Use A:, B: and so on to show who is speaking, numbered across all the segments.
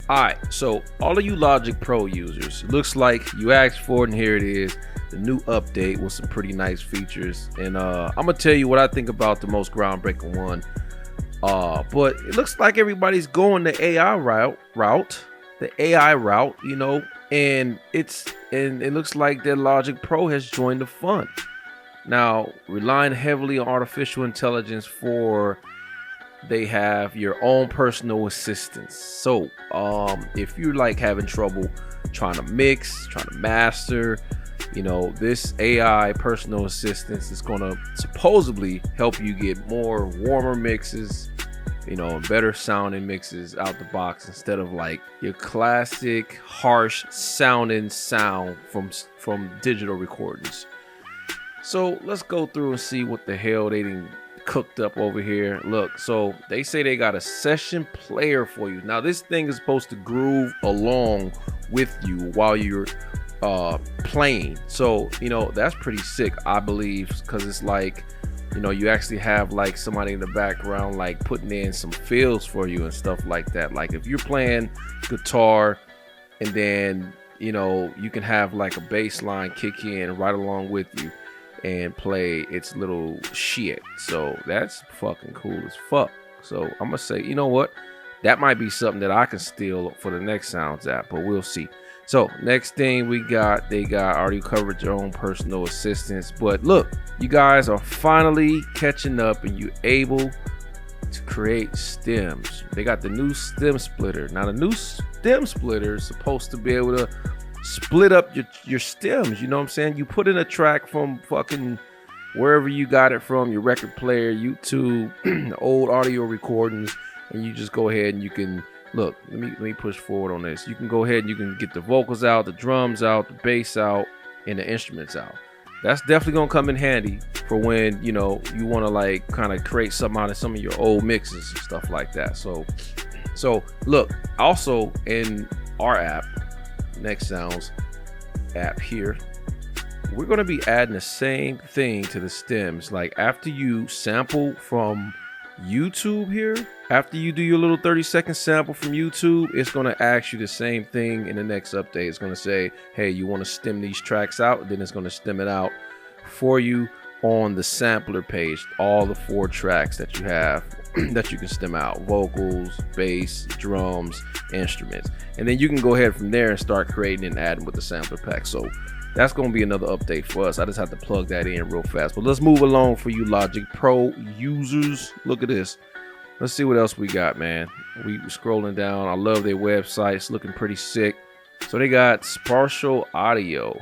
A: Alright, so all of you Logic Pro users, looks like you asked for it, and here it is, the new update with some pretty nice features. And I'm gonna tell you what I think about the most groundbreaking one. But it looks like everybody's going the AI route, you know, and it looks like that Logic Pro has joined the fun. Now, relying heavily on artificial intelligence they have your own personal assistants. So if you're like having trouble trying to mix, trying to master, you know, this AI personal assistance is going to supposedly help you get more warmer mixes, you know, better sounding mixes out the box, instead of like your classic harsh sounding sound from digital recordings. So let's go through and see what the hell they didn't cooked up over here. Look, so they say they got a session player for you. Now this thing is supposed to groove along with you while you're playing. So, you know, that's pretty sick, I believe, because it's like, you know, you actually have like somebody in the background like putting in some fills for you and stuff like that. Like if you're playing guitar, and then, you know, you can have like a bass line kick in right along with you and play its little shit. So that's fucking cool as fuck. So I'm gonna say, you know what, that might be something that I can steal for the next Sounds app, but we'll see. So next thing they got already covered your own personal assistants. But look, you guys are finally catching up and you able to create stems. They got the new stem splitter. Now the new stem splitter is supposed to be able to split up your stems, you know what I'm saying? You put in a track from fucking wherever you got it from, your record player, YouTube, old audio recordings, and you just go ahead and you can look, let me push forward on this. You can go ahead and you can get the vocals out, the drums out, the bass out, and the instruments out. That's definitely gonna come in handy for when, you know, you want to like kind of create something out of some of your old mixes and stuff like that. So look, also in our app, Next Sounds app here, we're going to be adding the same thing to the stems. Like after you sample from YouTube here, after you do your little 30-second sample from YouTube, it's going to ask you the same thing in the next update. It's going to say, hey, you want to stem these tracks out? Then it's going to stem it out for you on the sampler page, all the 4 tracks that you have that you can stem out: vocals, bass, drums, instruments. And then you can go ahead from there and start creating and adding with the sampler pack. So that's going to be another update for us. I just have to plug that in real fast. But let's move along for you Logic Pro users. Look at this. Let's see what else we got, man. We scrolling down. I love their website. It's looking pretty sick. So they got Spartial audio.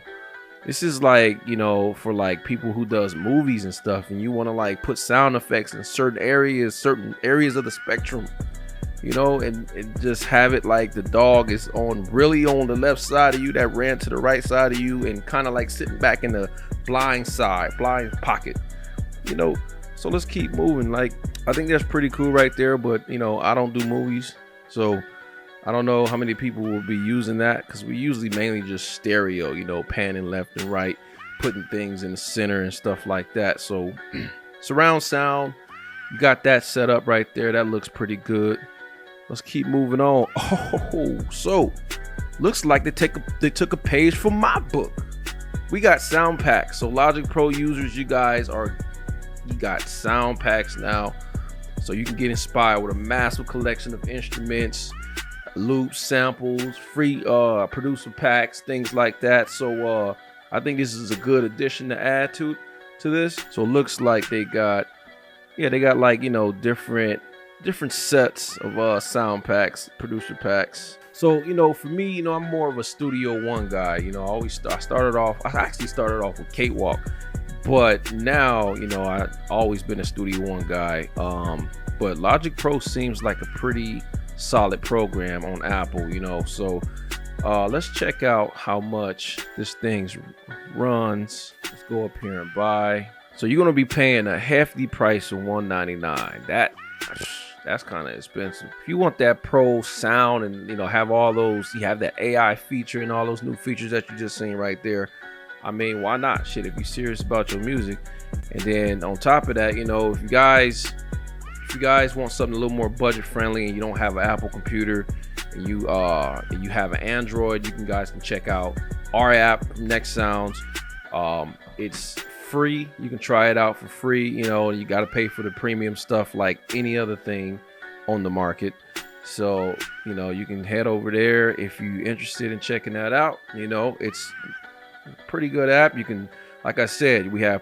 A: This is like, you know, for like people who does movies and stuff, and you want to like put sound effects in certain areas of the spectrum, you know, and just have it like the dog is really on the left side of you that ran to the right side of you, and kind of like sitting back in the blind pocket, you know. So let's keep moving. Like, I think that's pretty cool right there, but you know, I don't do movies, so I don't know how many people will be using that, because we usually mainly just stereo, you know, panning left and right, putting things in the center and stuff like that. So surround sound, you got that set up right there. That looks pretty good. Let's keep moving on. Oh, so looks like they took a page from my book. We got sound packs. So Logic Pro users, you got sound packs now, so you can get inspired with a massive collection of instruments, loops, samples, free producer packs, things like that. So I think this is a good addition to add to this. So it looks like they got like, you know, different sets of sound packs, producer packs. So, you know, for me, you know, I'm more of a Studio One guy. You know, I actually started off with Cakewalk, but now, you know, I've always been a Studio One guy. But Logic Pro seems like a pretty solid program on Apple, you know. So let's check out how much this thing runs. Let's go up here and buy. So you're gonna be paying a hefty price of $199. That's kind of expensive. If you want that pro sound and, you know, have all those, you have that AI feature and all those new features that you just seen right there, I mean, why not? Shit, if you're serious about your music. And then on top of that, you know, if you guys want something a little more budget friendly and you don't have an Apple computer you have an Android, you guys can check out our app, Next Sounds. It's free. You can try it out for free. You know, you got to pay for the premium stuff like any other thing on the market. So, you know, you can head over there if you're interested in checking that out. You know, it's a pretty good app. You can, like I said, we have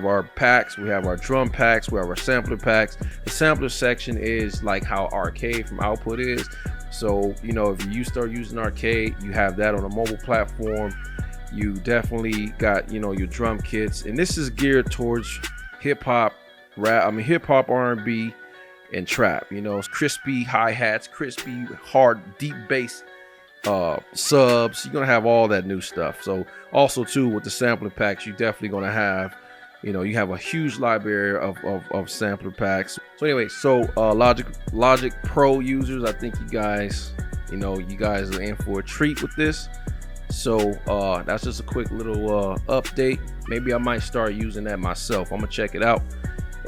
A: our packs, we have our drum packs, we have our sampler packs. The sampler section is like how Arcade from Output is. So, you know, if you start using Arcade, you have that on a mobile platform. You definitely got, you know, your drum kits, and this is geared towards hip hop, rap. I mean, hip hop, R&B, and trap. You know, it's crispy hi-hats, crispy, hard, deep bass subs. You're gonna have all that new stuff. So also too, with the sampler packs, you're definitely gonna have, you know, you have a huge library of sampler packs. So anyway, so Logic Pro users, I think you guys are in for a treat with this. So that's just a quick little update. Maybe I might start using that myself. I'm gonna check it out,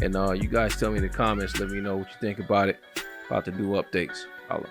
A: and you guys tell me in the comments. Let me know what you think about it, about the new updates. Holla.